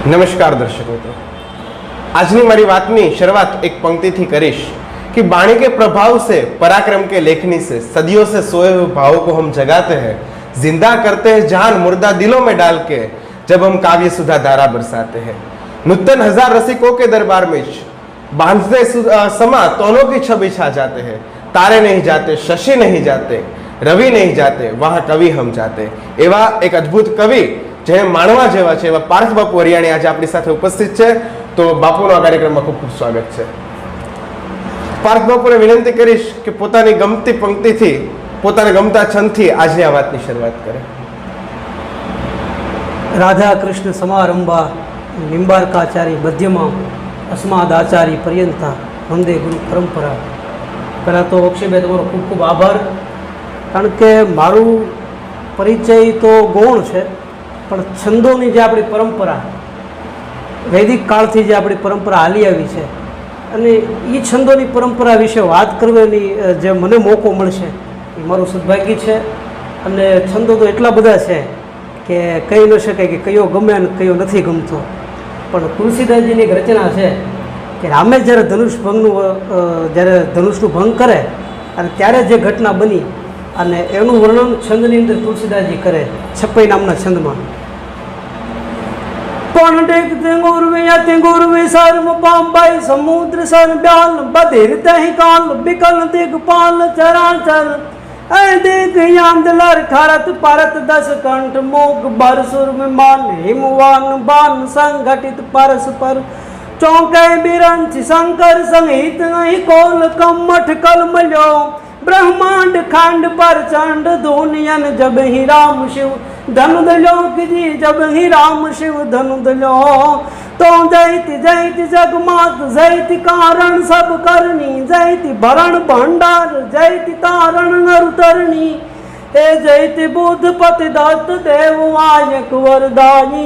નમસ્કાર દર્શક મિત્રો, આજની મારી વાતની શરૂઆત એક पंक्ति करीश कि बाणी के प्रभाव से, पराक्रम के लेखनी से, सदियों से सोए हुए भावों को हम जगाते हैं, जिंदा करते हैं जान मुर्दा दिलों में डाल के, जब हम काव्य सुधा धारा बरसाते हैं। नूतन हजार रसिकों के दरबार में बांधते समा तोनों की छवि छा जाते हैं। तारे नहीं जाते, शशि नहीं जाते, रवि नहीं जाते, वहां कवि हम जाते। एवा एक अद्भुत कवि જે માણવા જેવા છે એવા પાર્થ બાપુ હરિયાણી આજે આપણી સાથે ઉપસ્થિત છે, તો બાપુનો આ કાર્યક્રમમાં ખૂબ ખૂબ સ્વાગત છે। પાર્થ બાપુને વિનંતી કરીશ કે પોતાની ગમતી પંક્તિથી, પોતાને ગમતા છંદથી આજની આ વાતની શરૂઆત કરે। રાધા કૃષ્ણ સમારંભા નિંબાર્કાચારી મધ્યમાં અસ્માદાચારી પર્યંતા વંદે ગુરુ પરંપરા। પહેલાં તો અક્ષયભાઈ તમારો ખૂબ ખૂબ આભાર, કારણ કે મારું પરિચય તો ગૌણ છે, પણ છંદોની જે આપણી પરંપરા, વૈદિક કાળથી જે આપણી પરંપરા હાલી આવી છે, અને એ છંદોની પરંપરા વિશે વાત કરવાની જે મને મોકો મળશે એ મારું સદભાગ્ય છે। અને છંદો તો એટલા બધા છે કે કહી ન શકાય કે કયો ગમે અને કયો નથી ગમતો। પણ તુલસીદાસજીની એક રચના છે કે રામે જ્યારે ધનુષનું ભંગ કરે અને ત્યારે જે ઘટના બની અને એનું વર્ણન છંદની અંદર તુલસીદાસજી કરે છપ્પઈ નામના છંદમાં। પણ ટેક તેંગુરવે સર્વ પામ્બાઈ સમુદ્ર સર બ્યાલ બધિર તહી કાલ બિકલ દિગપાલ ચરાચર ऐ देख यांदलर खरत परत दस कंठ मोग बरसुर में मान हिमवान बान संगठित परस्पर चौके बिरंच शंकर संहित नहीं कोल कमठ कलमलो ब्रह्मांड खंड पर चंड दुनियन जब ही राम शिव धनु दलो जी जब ही राम शिव धनु दलो तो जैति जैति जगमात जैति कारण सब करनी जैति भरण भंडार जैति तारण नरुतरणी ए जैति बुद्ध पति दत्त देव आयक वरदाई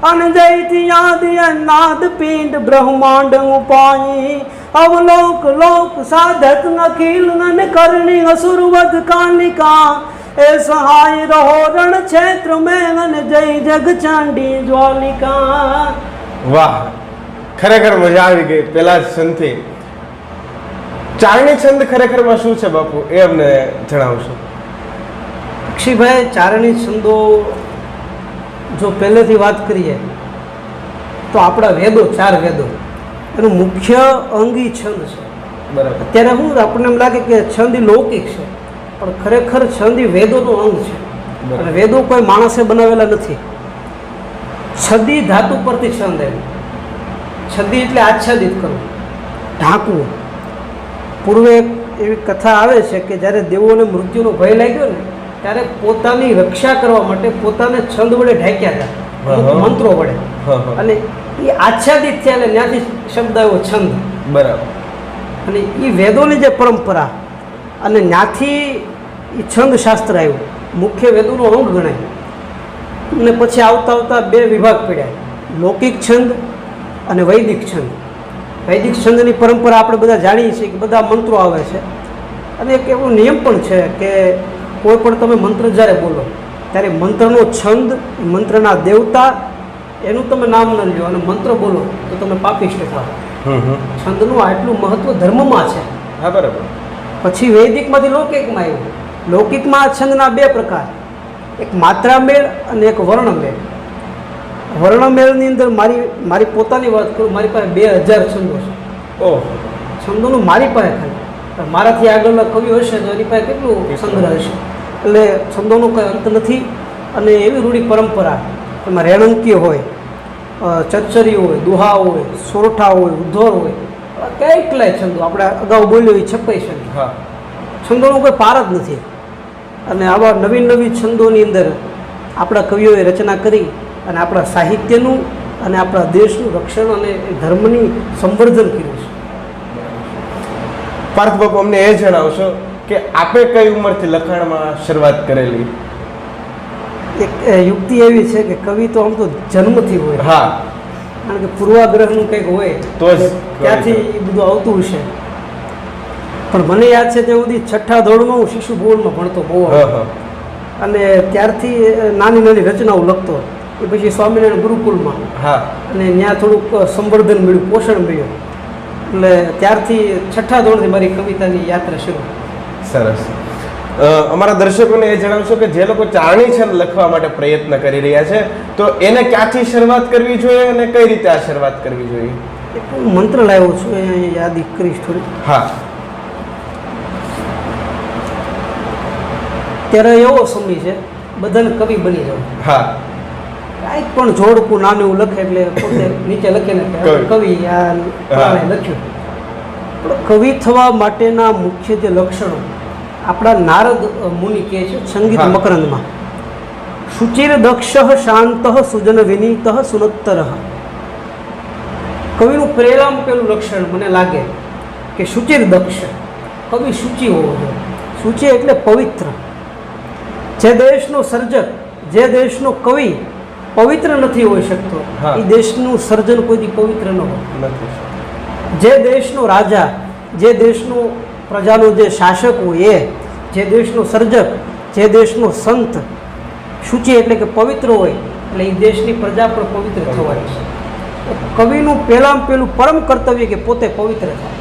अन जैति आदि नाद पिंड ब्रह्मांड उपाई अवलोक लोक साधक नखिल नन करणी असुर वध कालिका ए सहाय रहो रण क्षेत्र में अन जय जग चांडी ज्वालिका। વાહ, ખરેખર મજા આવી ગઈ પેલા છંદથી। ચારણી છંદ ખરેખરમાં શું છે બાપુ, એ અમને જણાવશો? અક્ષયભાઈ, ચારણી છંદો જો પહેલેથી વાત કરીએ તો આપણા વેદો, ચાર વેદો, એનું મુખ્ય અંગી છંદ છે। બરાબર। અત્યારે શું આપણને એમ લાગે કે છંદ લૌકિક છે, પણ ખરેખર છંદ વેદોનો અંગ છે, અને વેદો કોઈ માણસે બનાવેલા નથી। છદી ધાતુ પરથી છંદ આવ્યું। છદી એટલે આચ્છાદિત કરવું, ઢાંકવું। પૂર્વે એવી કથા આવે છે કે જ્યારે દેવોને મૃત્યુનો ભય લાગ્યો ને ત્યારે પોતાની રક્ષા કરવા માટે પોતાને છંદ વડે ઢાંક્યા હતા, મંત્રો વડે, અને એ આચ્છાદિત થયા એટલે ત્યાંથી શબ્દ આવ્યો છંદ। બરાબર। અને એ વેદોની જે પરંપરા અને ત્યાંથી એ છંદ શાસ્ત્ર આવ્યું, મુખ્ય વેદોનો અંગ ગણાય। અને પછી આવતા આવતા બે વિભાગ પડ્યા, લૌકિક છંદ અને વૈદિક છંદ। વૈદિક છંદની પરંપરા આપણે બધા જાણીએ છીએ કે બધા મંત્રો આવે છે, અને એક એવો નિયમ પણ છે કે કોઈ પણ તમે મંત્ર જ્યારે બોલો ત્યારે મંત્રનો છંદ, મંત્રના દેવતા, એનું તમે નામ ન લ્યો અને મંત્ર બોલો તો તમે પાપિષ્ટ થાઓ। છંદનું આટલું મહત્વ ધર્મમાં છે। હા, બરાબર। પછી વૈદિકમાંથી લૌકિકમાં આવ્યું। લૌકિકમાં છંદના બે પ્રકાર, એક માત્રામેળ અને એક વર્ણમેળ। વર્ણમેળની અંદર મારી પોતાની વાત કરું, મારી પાસે 2000 છંદો છે। ઓહ, છંદોનું મારી પાસે ખાલી, મારાથી આગળના કવિઓ હશે તો એની પાસે કેટલું સંગ્રહ હશે। એટલે છંદોનો કોઈ અંત નથી। અને એવી રૂઢી પરંપરા, એમાં રેણંકી હોય, ચરચરી હોય, દુહા હોય, સોરઠા હોય, ઉદ્ધોર હોય, કેટલાય છંદો આપણે અગાઉ બોલ્યો એ છપ્પઈ છંદ। હા, છંદોનો કોઈ પાર જ નથી। અને આવા નવી નવી છંદોની અંદર આપણા કવિઓએ રચના કરી અને આપણા સાહિત્યનું અને આપણા દેશનું રક્ષણ અને ધર્મની સંવર્ધન કર્યું છે। પાર્થ બાપુ, અમને એ જણાવશો કે આપે કઈ ઉંમરથી લખાણમાં શરૂઆત કરેલી? એક યુક્તિ એવી છે કે કવિ તો આમ તો જન્મથી હોય। હા, કારણ કે પૂર્વાગ્રહનું કંઈક હોય તો જ ત્યાંથી એ બધું આવતું હશે। પણ મને યાદ છે ત્યાં સુધી છઠ્ઠા ધોરણમાં હું શિશુ ભુવનમાં ભણતો બહુ, અને ત્યારથી નાની નાની રચનાઓ લખતો। એ પછી સ્વામિનારાયણ ગુરુકુલમાં, હા અને ત્યાં થોડુંક સંવર્ધન મળ્યું, પોષણ મળ્યું, એટલે ત્યારથી 6ઠ્ઠા ધોરણથી મારી કવિતાની યાત્રા શરૂ. સરસ. અમારા દર્શકોને એ જણાવશો કે જે લોકો ચારણી છંદ લખવા માટે પ્રયત્ન કરી રહ્યા છે તો એને ક્યાંથી શરૂઆત કરવી જોઈએ અને કઈ રીતે આ શરૂઆત કરવી જોઈએ? એક હું મંત્ર લાવ્યો છું, એ યાદ કરીશ થોડી. હા. ત્યારે એવો સમય છે બધાને કવિ બની જવું. હા. કાંઈક પણ જોડકું નાનું એવું લખે એટલે પોતે નીચે લખીને કવિ આ લખ્યું. પણ કવિ થવા માટેના મુખ્ય જે લક્ષણો આપણા નારદ મુનિ કહે છે સંગીત મકરંદમાં, શુચિર દક્ષ શાંત સુજન વિનીત સુનત્તર. કવિનું પહેલાં પેલું લક્ષણ મને લાગે કે શુચિર દક્ષ, કવિ સૂચિ હોવો જોઈએ. સૂચિ એટલે પવિત્ર. જે દેશનો સર્જક, જે દેશનો કવિ પવિત્ર નથી હોઈ શકતો, એ દેશનું સર્જન કોઈથી પવિત્ર ન હોય. જે દેશનો રાજા, જે દેશનો પ્રજાનો જે શાસક હોય, જે દેશનો સર્જક, જે દેશનો સંત શુચિ એટલે કે પવિત્ર હોય, એટલે એ દેશની પ્રજા પણ પવિત્ર થવાની છે. કવિનું પહેલાં પેલું પરમ કર્તવ્ય કે પોતે પવિત્ર થાય.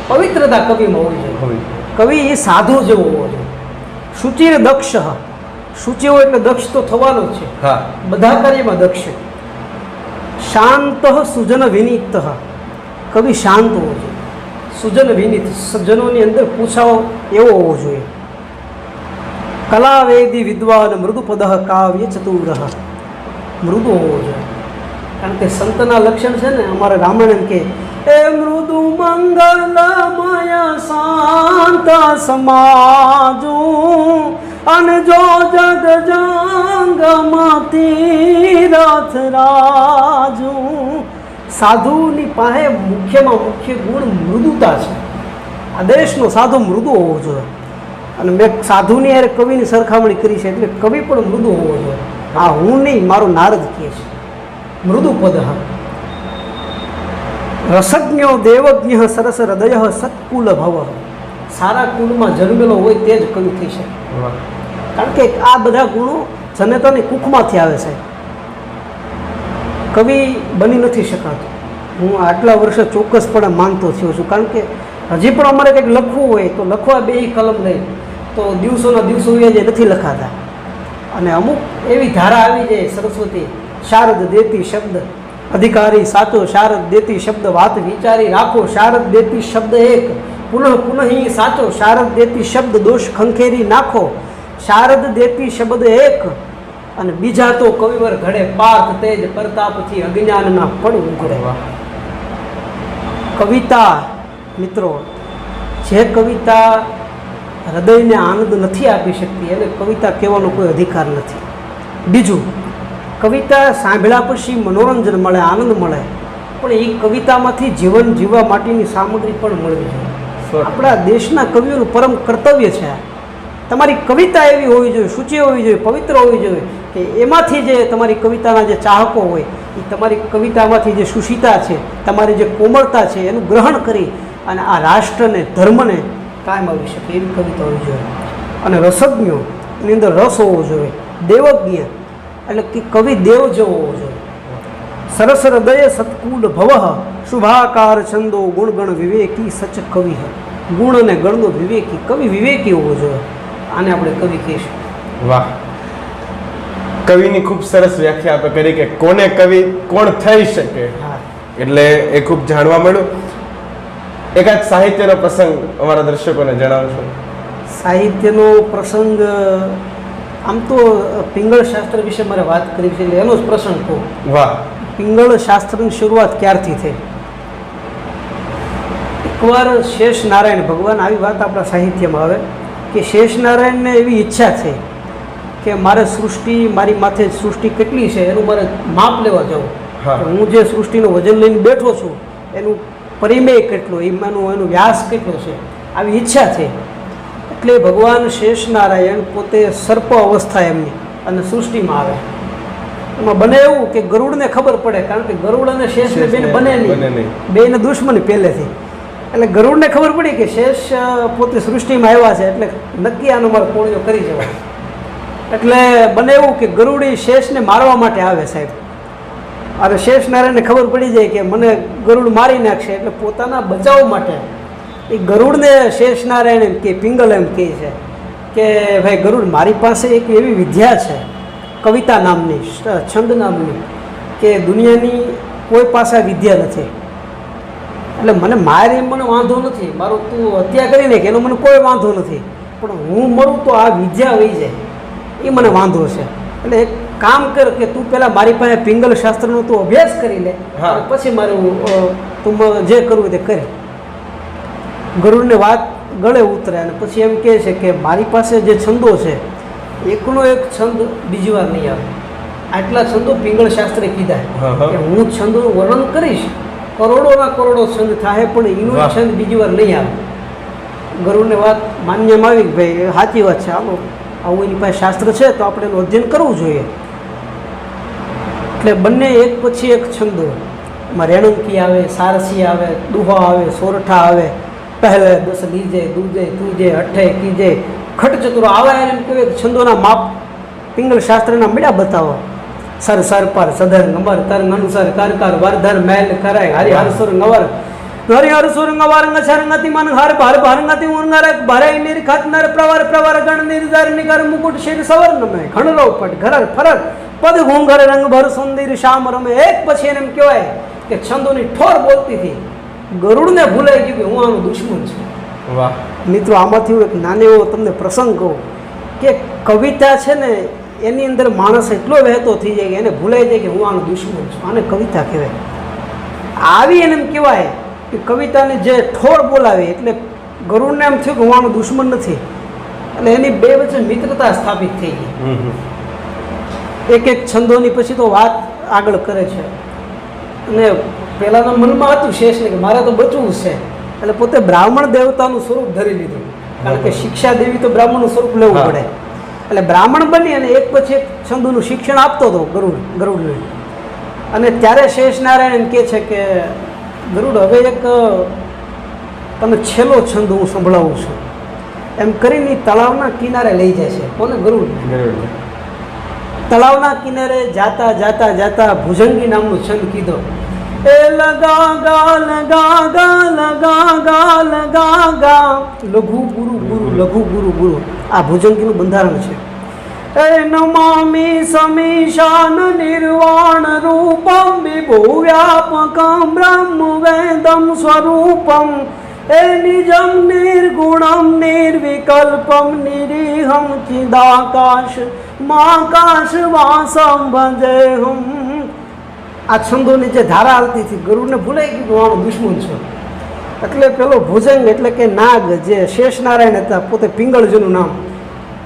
પવિત્રતા કવિમાં હોવી જોઈએ. કવિ એ સાધુ જેવો હોવો જોઈએ. શુચિર દક્ષ, શુચિ હોય એટલે દક્ષ તો થવાનો જ છે, બધા કાર્યમાં દક્ષ. શાંત સુજન વિનીત, કવિ શાંત હોવો જોઈએ. સુજન વિનીત, સજ્જનોની અંદર પૂછાવો એવો હોવો જોઈએ. કલાવેદી વિદ્વાન મૃદુપદ કાવ્ય ચતુર, મૃદુ હોવો જોઈએ. કારણ કે સંતના લક્ષણ છે ને, અમારા રામાયણ કે એ મૃદુ મંગલમય શાંત સમાજુ અને જો જગ જંગમાં તીરથ રાજુ. સાધુની પાસે મુખ્યમાં મુખ્ય ગુણ મૃદુતા છે. આ દેશનો સાધુ મૃદુ હોવો જોઈએ. અને મેં સાધુની યારે કવિની સરખામણી કરી છે, એટલે કવિ પણ મૃદુ હોવો જોઈએ. હા, હું નહીં, મારો નારદ કહે છે મૃદુ પદ. રસજ્ઞો દેવજ્ઞ સરસ હૃદય સત્કુલ ભવ. સારા કુલમાં જન્મેલો હોય તે જ કવિ થઈ શકે. કારણ કે આ બધા ગુણો જનતાની કુખમાંથી આવે છે. કવિ બની નથી શકાતું. હું આટલા વર્ષે ચોક્કસપણે માનતો થયો છું. કારણ કે હજી પણ અમારે કંઈક લખવું હોય તો લખવા બે કલમ લઈ તો દિવસોના દિવસો એ જે નથી લખાતા. અને અમુક એવી ધારા આવી જાય સરસ્વતી, શારદ દેતી શબ્દ અધિકારી સાચો, શારદ દેતી શબ્દ વાત વિચારી રાખો, શારદ દેતી શબ્દ એક પુનઃ પુનઃ સાચો, શારદ દેતી શબ્દ દોષ ખંખેરી નાખો, શારદ દેતી શબ્દ એક. અને બીજા તો કવિવર ઘડે પાર્થ તેજ પ્રતાપથી અજ્ઞાનના પડ ઉઘડે. કવિતા મિત્રો, જે કવિતા હૃદયને આનંદ નથી આપી શકતી એને કવિતા કહેવાનો કોઈ અધિકાર નથી. બીજું, કવિતા સાંભળ્યા પછી મનોરંજન મળે, આનંદ મળે, પણ એ કવિતામાંથી જીવન જીવવા માટેની સામગ્રી પણ મળવી જોઈએ. આપણા દેશના કવિઓનું પરમ કર્તવ્ય છે તમારી કવિતા એવી હોવી જોઈએ, સૂચિ હોવી જોઈએ, પવિત્ર હોવી જોઈએ કે એમાંથી જે તમારી કવિતાના જે ચાહકો હોય એ તમારી કવિતામાંથી જે સુશીતા છે, તમારી જે કોમળતા છે એનું ગ્રહણ કરી અને આ રાષ્ટ્રને, ધર્મને કાયમ આવી શકે એવી કવિતા હોવી જોઈએ. અને રસજ્ઞો, એની અંદર રસ હોવો જોઈએ. દેવજ્ઞ એટલે કે કવિ દેવ જેવો હોવો જોઈએ. સરસ હૃદય સત્કુલ ભવ, શુભાકાર છંદો ગુણગણ વિવેકી સચ કવિ. ગુણ અને ગણનો વિવેકી, કવિ વિવેકી હોવો જોઈએ. આને આપણે કવિ કહીશું. વાહ, કવિની ખૂબ સરસ વ્યાખ્યા આપણે કરી કે કોને કવિ કોણ થઈ શકે. એટલે એ ખૂબ જાણવા મળ્યું. એકાદ સાહિત્યનો પ્રસંગ અમારા દર્શકોને જણાવશો? સાહિત્યનો પ્રસંગ આમ તો પિંગળ શાસ્ત્ર વિશે મારે વાત કરવી છે એટલે એનો જ પ્રસંગ કહું. વાહ. પિંગળ શાસ્ત્રની શરૂઆત ક્યારથી થઈ? એકવાર શેષ નારાયણ ભગવાન, આવી વાત આપણા સાહિત્યમાં આવે કે શેષ નારાયણને એવી ઈચ્છા છે કે મારે સૃષ્ટિ, મારી માથે સૃષ્ટિ કેટલી છે એનું મારે માપ લેવા જવું. હું જે સૃષ્ટિનું વજન લઈને બેઠો છું એનું પરિમેય કેટલો, એનું વ્યાસ કેટલો છે, આવી ઈચ્છા છે. એટલે ભગવાન શેષ નારાયણ પોતે સર્પ અવસ્થા એમની અને સૃષ્ટિમાં આવે. એમાં બને એવું કે ગરુડને ખબર પડે, કારણ કે ગરુડ અને શેષને બેને બને નહીં, બેને દુશ્મની પહેલેથી. એટલે ગરુડને ખબર પડી કે શેષ પોતે સૃષ્ટિમાં આવ્યા છે એટલે નક્કી આનો મારો કોળિયો કરી જવાય. એટલે બને એવું કે ગરુડી શેષને મારવા માટે આવે સાહેબ. અને શેષ નારાયણને ખબર પડી જાય કે મને ગરુડ મારી નાખશે, એટલે પોતાના બચાવ માટે એ ગરુડને શેષ નારાયણ એમ કે પિંગલ એમ કહે છે કે ભાઈ ગરુડ, મારી પાસે એક એવી વિદ્યા છે કવિતા નામની, છંદ નામની, કે દુનિયાની કોઈ પાસે આ વિદ્યા નથી. એટલે મને મારી મને વાંધો નથી, મારો તું હત્યા કરી નાખ એનો મને કોઈ વાંધો નથી, પણ હું મરું તો આ વિદ્યા વહી જાય એ મને વાંધો છે. એટલે એક કામ કર કે તું પહેલાં મારી પાસે પિંગલ શાસ્ત્રનો તું અભ્યાસ કરી લે, અને પછી મારું તું જે કરવું તે કરે. ગરુડને વાત ગળે ઉતરે અને પછી એમ કહે છે કે મારી પાસે જે છંદો છે એકનો એક છંદ બીજી વાર નહીં આવે. આટલા છંદો પિંગળ શાસ્ત્રે કીધા કે હું છંદોનું વર્ણન કરીશ, કરોડોના કરોડો છંદ થાય, પણ એનો છંદ બીજી વાર નહીં આવે. ગરુડને વાત માન્યમાં આવી કે ભાઈ સાચી વાત છે, હાલો આવું એની પાસે શાસ્ત્ર છે તો આપણે એનું અધ્યયન કરવું જોઈએ. એટલે બંને એક પછી એક છંદો, એમાં રેણુકી આવે, સારસી આવે, દુહા આવે, સોરઠા આવે, પહેલે દસ લીજે દૂજે તુજે અઠે કીજે ખટ ચતુરો આવા એમ કહેવાય છંદોના માપ પિંગલ શાસ્ત્રના મળ્યા બતાવો. સર સર પર સધર નંબર તર અનુસર કર કર વરધર મેલ કરાય હરિ હરસુર નવર હરિ હરસુર નવર ngછર ngતિ મન હર ભર ભર ngતિ ઉનરક ભરે નિરખત નર પ્રવર પ્રવર ગણ નિર્જર નિકર મુકુટ શિર સવર્ણ મે ખણલો પટ ઘરર ફરર પદ ઘૂંઘર રંગ ભર સુંદર શ્યામ રમે. એક પછી એને એમ કહેવાય કે છંદોની ઠોર બોલતી હતી. ગરુડને ભૂલાઈ ગયું કે હું આનો દુશ્મન છું. વાહ મિત્રો, આમાંથી હું એક નાનો એવો તમને પ્રસંગ કહું કે કવિતા છે ને એની અંદર માણસ એટલો વહેતો થઈ જાય કે એને ભૂલાઈ જાય કે હું આનો દુશ્મન છું. આને કવિતા કહેવાય. આવી એને એમ કહેવાય કે કવિતાને જે ઠોર બોલાવે, એટલે ગરુડને એમ થયું કે હું આનો દુશ્મન નથી, એટલે એની બે વચ્ચે મિત્રતા સ્થાપિત થઈ ગઈ. એક એક છંદોની પછી તો વાત આગળ કરે છે. અને પહેલાંના મનમાં હતું શેષને કે મારે તો બચવું છે, એટલે પોતે બ્રાહ્મણ દેવતાનું સ્વરૂપ ધરી લીધું, કારણ કે શિક્ષા દેવી તો બ્રાહ્મણનું સ્વરૂપ લેવું પડે. એટલે બ્રાહ્મણ બની અને એક પછી એક છંદોનું શિક્ષણ આપતો હતો ગરુડને. અને ત્યારે શેષ નારાયણ એમ કહે છે કે ગરુડ, હવે એક તમે છેલ્લો છંદ હું સંભળાવું છું, એમ કરીને તળાવના કિનારે લઈ જાય છે. કોને? ગરુડ. તળાવના કિનારે જાતા જાતા જાતા ભુજંગી નામનો છંદ કીધો. એ લગા ગા લગા ગા લગા ગા લગા ગા લઘુ ગુરુ ગુરુ લઘુ ગુરુ ગુરુ, આ ભુજંગીનું બંધારણ છે. એ નમામિ સમીશાન નિર્વાણ રૂપમ વિભુવ્યાપકમ બ્રહ્મ વેદમ સ્વરૂપમ એ નિજમ નિર્ગુણમ નિર્વિકલ્પમ નિરીહમ ચિદાકાશ માકાશ વાસમ ભજેહમ. આ છંદોની જે ધારા હાલતી હતી, ગરુડને ભૂલાઈ ગયું કે આનો દુશ્મન છે. એટલે પેલો ભુજંગ એટલે કે નાગ, જે શેષ નારાયણ હતા, પોતે પિંગળજીનું નામ,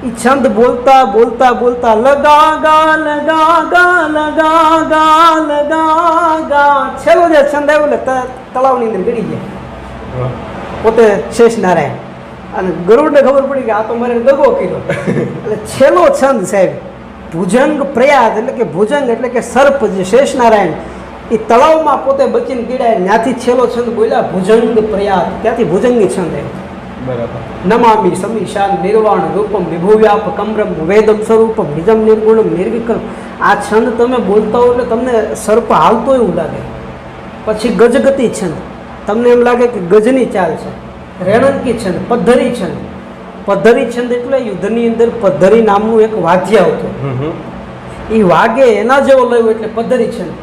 એ છંદ બોલતા બોલતા બોલતા લગા ગા લગા ગા લગા ગા લગા ગા, છેલ્લો જે છંદ આવ્યો એટલે તળાવની અંદર ગળી ગયા પોતે શેષ નારાયણ. અને ગરુડને ખબર પડી કે આ તો મારે દગો કર્યો. એટલે છેલ્લો છંદ સાહેબ ભુજંગ પ્રયાગ, એટલે કે ભુજંગ એટલે કે સર્પ, જે શેષ નારાયણ એ તળાવમાં પોતે બચીને ગીડાય, ત્યાંથી છેલ્લો છંદ બોલ્યા ભુજંગ પ્રયાગ, ત્યાંથી ભુજંગી છંદ આવ્યો. બરાબર. નમામિ સમીશાન નિર્વાણ રૂપમ વિભુવ્યાપકમ બ્રહ્મ વેદમ સ્વરૂપમ નિજમ નિર્ગુણમ નિર્વિકલ્પ. આ છંદ તમે બોલતા હો એટલે તમને સર્પ હાલતો એવું લાગે. પછી ગજગતિ છંદ, તમને એમ લાગે કે ગજની ચાલ છે. રેણંકી છંદ, પદ્ધરી છંદ. પદ્ધરી છંદ એટલે યુદ્ધની અંદર પદ્ધરી નામનું એક વાદ્ય આવતું, એ વાગે એના જેવો લયો એટલે પદ્ધરી છંદ.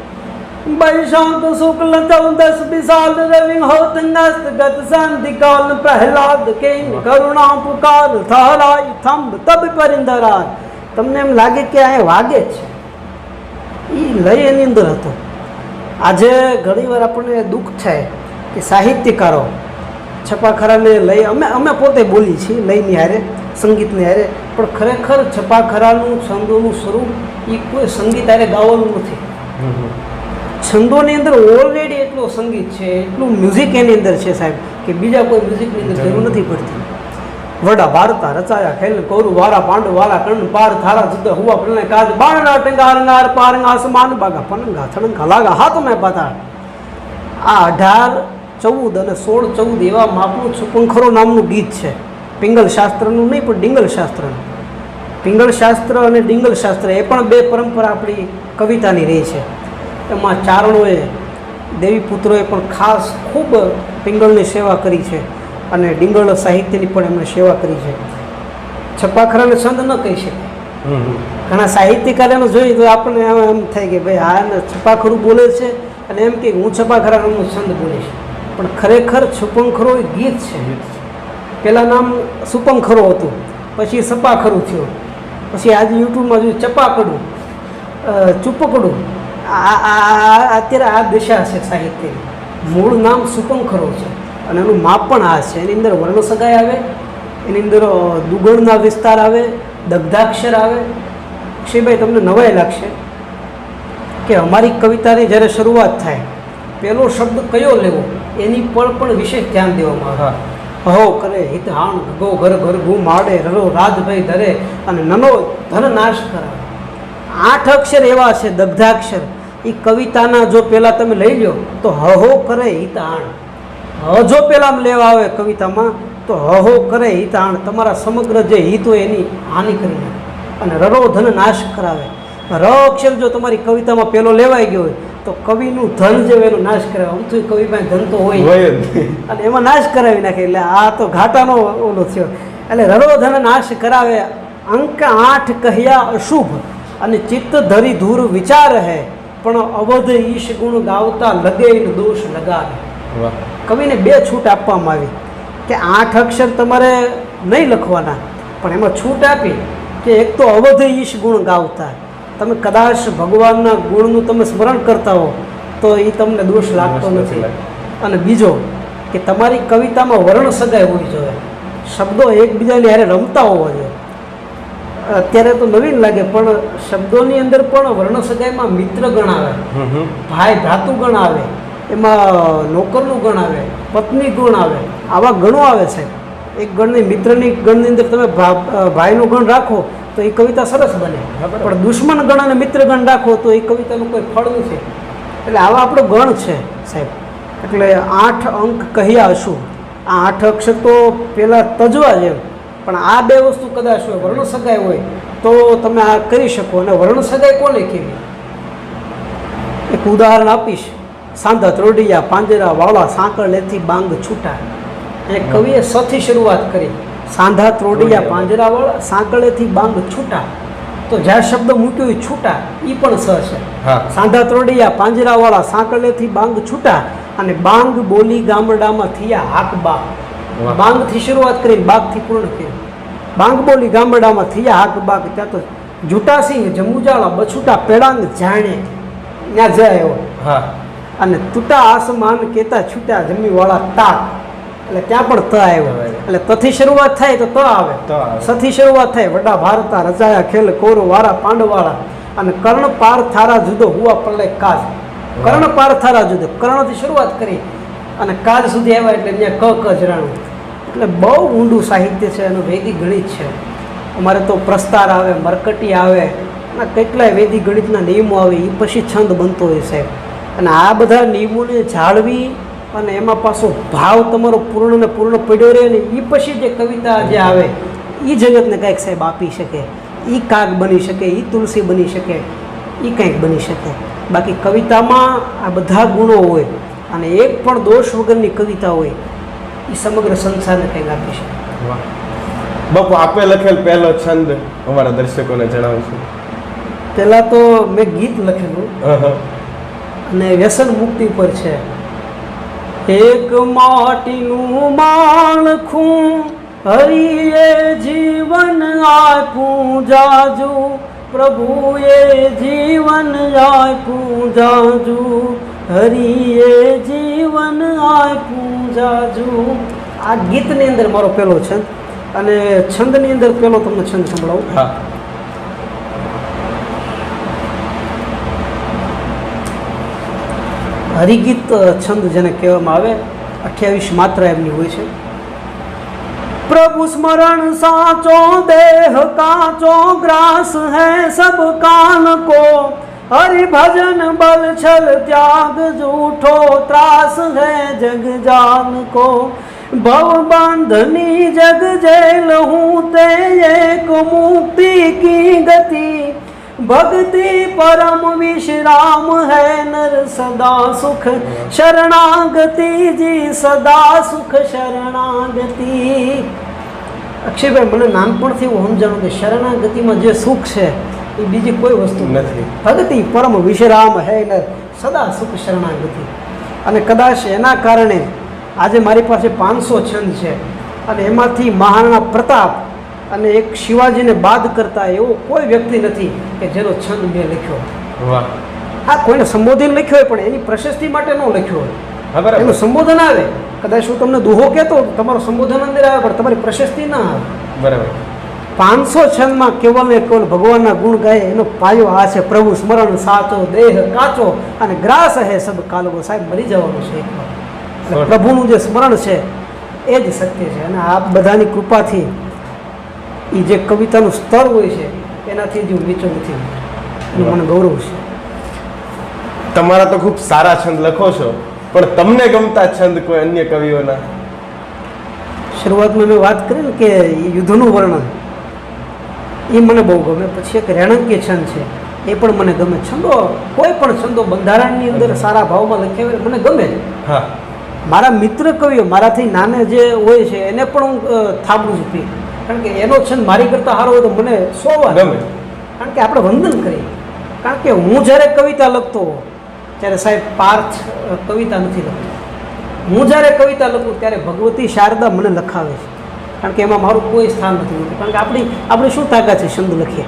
વૈશાખ શુક્લ 14 વિશાલ રવિ હોત નસ્ત ગત સંધિ કાલ પ્રહલાદ કે કરુણા પુકાર થરાય થંભ તબ પરિંદરા. તમને એમ લાગે કે આ વાગે છે, એ લય એની અંદર હતો. આજે ઘણીવાર આપણને દુઃખ થાય કે સાહિત્યકારો છપાખરાને લઈ અમે પોતે બોલી છીએ લઈની હારે, સંગીતની હારે, પણ ખરેખર છપાખરાનું છંદોનું સ્વરૂપ એ કોઈ સંગીત હારે ગાવાનું નથી. છંદોની અંદર ઓલરેડી એટલું સંગીત છે, એટલું મ્યુઝિક એની અંદર છે સાહેબ, કે બીજા કોઈ મ્યુઝિકની અંદર જરૂર નથી પડતી. વડા ભારતા રચાયા ખેલ કૌરવ વારા પાંડવ વાલા કર્ણ પાર થારા જુદા હુआ પ્રણય કાજ બાણના ટંગાર નાર પારંગા આસમાન બાગા પનંગા છણંગા લાગા હાથ મેં પાતા. આ 18, 14 અને 16, 14 એવા માપનું છુપંખરો નામનું ગીત છે. પિંગલ શાસ્ત્રનું નહીં પણ ડિંગલ શાસ્ત્રનું. પિંગળ શાસ્ત્ર અને ડિંગલ શાસ્ત્ર એ પણ બે પરંપરા આપણી કવિતાની રહી છે. એમાં ચારણોએ દેવી પુત્રોએ પણ ખાસ ખૂબ પિંગળની સેવા કરી છે અને ડિંગળ સાહિત્યની પણ એમણે સેવા કરી છે. છપાખરાને છંદ ન કહી શકે. ઘણા સાહિત્યકારોને જોઈએ તો આપણને એમ થાય કે ભાઈ આ છપાખરું બોલે છે અને એમ કે હું છપાખરાનું છંદ બોલીશ, પણ ખરેખર છુપંખરો એ ગીત છે. પહેલાં નામ સુપંખરો હતું, પછી સપાખરું થયું, પછી આજે યુટ્યુબમાં જોયું ચપાકડું, ચૂપકડું. અત્યારે આ દિશા છે સાહિત્યની. મૂળ નામ સુપંખરો છે અને એનું માપ પણ આ છે. એની અંદર વર્ણ સગાઈ આવે, એની અંદર દુગણના વિસ્તાર આવે, દગ્ધાક્ષર આવે. અક્ષયભાઈ, તમને નવાઈ લાગશે કે અમારી કવિતાની જ્યારે શરૂઆત થાય પહેલો શબ્દ કયો લેવો એની પર પણ વિશેષ ધ્યાન દેવામાં આવે. હો કરે હિત હાણ ગો ઘર ઘર ઘૂ માડે રરો રાજભાઈ ધરે અને નનો ધન નાશ કરાવે. 8 અક્ષર એવા છે દગ્ધાક્ષર. એ કવિતાના જો પહેલાં તમે લઈ લો તો હો કરે હિત હાણ. જો પહેલાં લેવા આવે કવિતામાં તો હો કરે હિત હાણ. તમારા સમગ્ર જે હિત હોય એની હાનિ કરી નાખે અને રરો ધન નાશ કરાવે. ર અક્ષર જો તમારી કવિતામાં પહેલો લેવાઈ ગયો હોય તો કવિનું ધન જે હોય એનો નાશ કરાવે. આમ તો કવિ પાસે ધન તો હોય અને એમાં નાશ કરાવી નાખે. એટલે આ તો ઘાટાનો ઓલો થયો. એટલે રરો ધન નાશ કરાવે. અંક 8 કહ્યા અશુભ અને ચિત્ત ધરી ધૂર વિચાર હે પણ અવધ ઈશ ગુણ ગાવતા લગે દોષ લગાવે. કવિને 2 છૂટ આપવામાં આવી કે 8 અક્ષર તમારે નહીં લખવાના, પણ એમાં છૂટ આપી કે એક તો અવધ ઈશ ગુણ ગાવતા. તમે કદાચ ભગવાનના ગુણનું તમે સ્મરણ કરતા હો તો એ તમને દોષ લાગતો નથી. અને બીજો કે તમારી કવિતામાં વર્ણ સગાઈ હોવી જોઈએ, શબ્દો એકબીજાની હારે રમતા હોવા જોઈએ. અત્યારે તો નવીન લાગે પણ શબ્દોની અંદર પણ વર્ણ સગાઈમાં મિત્ર ગણ આવે, ભાઈ ભ્રાતુ ગણ આવે, એમાં નોકરનું ગણ આવે, પત્ની ગુણ આવે, આવા ગણો આવે છે. એક ગણની મિત્રની ગણની અંદર તમે ભાઈનું ગણ રાખો તો એ કવિતા સરસ બને, પણ દુશ્મન ગણ અને મિત્ર ગણ રાખો તો એ કવિતાનું કોઈ ફળ નથી. એટલે આવા આપણો ગણ છે સાહેબ. એટલે 8 અંક કહ્યા હશું. આ 8 અક્ષર તો પહેલાં તજવા જેમ, પણ આ 2 વસ્તુ કદાચ હોય, વર્ણ સગાઈ હોય તો તમે આ કરી શકો. અને વર્ણ સગાઈ કોને કેવી? એક ઉદાહરણ આપીશ. સાંધા ત્રોડિયા પાંજરા વાળા સાંકળેથી બાંગ છૂટા. એ કવિએ સથી શરૂઆત કરી. સાંધા ત્રોડિયા પાંજરા વાળા સાંકળેથી બાંગ છૂટા. તો જ્યાં શબ્દ મૂક્યો એ છૂટા એ પણ સ છે. સાંધા ત્રોડિયા પાંજરા વાળા સાંકળેથી બાંગ છૂટા અને બાંગ બોલી ગામડામાં થયા હાક બાગ. બાંગથી શરૂઆત કરી બાગથી પૂર્ણ કરી. બાંગ બોલી ગામડામાં થયા હાક બાગ. ત્યાં તો જુટાસિંહ જમુજાળા બછૂટા પેડાંગ જાણે ત્યાં જાય એવો. અને તૂટા આસમાન કેતા છૂટા જમીવાળા તાક. એટલે ત્યાં પણ ત આવ્યો. એટલે તથી શરૂઆત થાય તો ત આવે. સથી શરૂઆત થાય વડા ભારતા રચાયા ખેલ કોરો વારા પાંડવાળા. અને કર્ણ પાર થારા જુદો હુવા પ્રલય કાજ. કર્ણ પાર થારા જુદો, કર્ણથી શરૂઆત કરી અને કાજ સુધી આવ્યા એટલે ત્યાં ક જરાણું. એટલે બહુ ઊંડું સાહિત્ય છે, એનું વૈદિક ગણિત છે. અમારે તો પ્રસ્તાર આવે, મરકટી આવે, અને કેટલાય વૈદિક ગણિતના નિયમો આવે, એ પછી છંદ બનતો હોય સાહેબ. અને આ બધા નિયમોને જાળવી અને એમાં પાછો ભાવ તમારો પૂર્ણ ને પૂર્ણ પડ્યો રહે ને એ પછી જે કવિતા જે આવે એ જગતને કંઈક સાહેબ આપી શકે. એ કાગ બની શકે, એ તુલસી બની શકે, એ કંઈક બની શકે. બાકી કવિતામાં આ બધા ગુણો હોય અને એક પણ દોષ વગરની કવિતા હોય એ સમગ્ર સંસારને કંઈક આપી શકે. બાપુ, આપે લખેલ પહેલો છંદ અમારા દર્શકોને જણાવશું. પહેલાં તો મેં ગીત લખેલું અને વ્યસન મુક્તિ પર છે. એક માટીનું માળખું હરિએ જીવન આપ્યું જાજુ, પ્રભુએ જીવન આપ્યું જાજુ, હરિએ જીવન આપ્યું જાજુ. આ ગીતની અંદર મારો પહેલો છંદ. અને છંદની અંદર પહેલો તમને છંદ સંભળાવું. હરિગીત છંદ જેને કહેવામાં આવે, 28 માત્રા એમની હોય છે. प्रभु स्मरण साचो देह काचो ग्रास है सब कान को, हरि भजन बल छल त्याग झूठो त्रास है जग जान को, ભવ બાંધની જગ જેલ હું તે એક મુક્તિ કી ગતિ भक्ति परम विश्राम है नर सदा सुख शरणागति जी सदा सुख शरणागति અક્ષયભાઈ મને નાનપણથી હું સમજાણું કે શરણાગતિમાં જે સુખ છે એ બીજી કોઈ વસ્તુ નથી. ભક્તિ પરમ વિશ્રામ હે નર સદા સુખ શરણાગતિ. અને કદાચ એના કારણે આજે મારી પાસે 500 છંદ છે અને એમાંથી મહારાણા પ્રતાપ અને એક શિવાજીને બાદ કરતા એવો કોઈ વ્યક્તિ નથી કે જેનો છંદ મેં લખ્યો. વાહ. હા, કોઈને સંબોધન લખ્યો હોય પણ એની પ્રશસ્તિ માટે ન લખ્યો હોય. હા, બરાબર. એનું સંબોધન આવે, કદાચ હું તમને દુહો કહેતો તમારું સંબોધન અંદર આવે પણ તમારી પ્રશસ્તિ ના આવે. બરાબર. 500 છંદમાં કેવલ ને કેવલ ભગવાનના ગુણ ગાય એનો પાયો આ છે. પ્રભુ સ્મરણ સાચો દેહ કાચો અને ગ્રાસ હે સબ કાલવો. સાહેબ મરી જવાનું છે એકવાર. એટલે પ્રભુનું જે સ્મરણ છે એ જ સત્ય છે. અને આ બધાની કૃપાથી એ જે કવિતાનું સ્તર હોય છે એનાથી જ હું નીચો નથી. એનું મને ગૌરવ છે. તમારા તો ખૂબ સારા છંદ લખો છો, પણ તમને ગમતા છંદ કોઈ અન્ય કવિઓના? શરૂઆતમાં મેં વાત કરી ને કે યુદ્ધનું વર્ણન એ મને બહુ ગમે. પછી એક રેણકીય છંદ છે એ પણ મને ગમે. છંદો કોઈ પણ છંદો બંધારણની અંદર સારા ભાવમાં લખ્યા હોય મને ગમે. હા. મારા મિત્ર કવિઓ મારાથી નાને જે હોય છે એને પણ હું થાબડું છું પી, કારણ કે એનો છંદ મારી કરતાં સારો હોય તો મને 100 વાર ગમે. કારણ કે આપણે વંદન કરીએ. કારણ કે હું જ્યારે કવિતા લખતો ત્યારે સાહેબ પાર્થ કવિતા નથી લખતો. હું જ્યારે કવિતા લખું ત્યારે ભગવતી શારદા મને લખાવે છે. કારણ કે એમાં મારું કોઈ સ્થાન નથી હોતું. કારણ કે આપણી શું તાકાત છે છંદ લખીએ.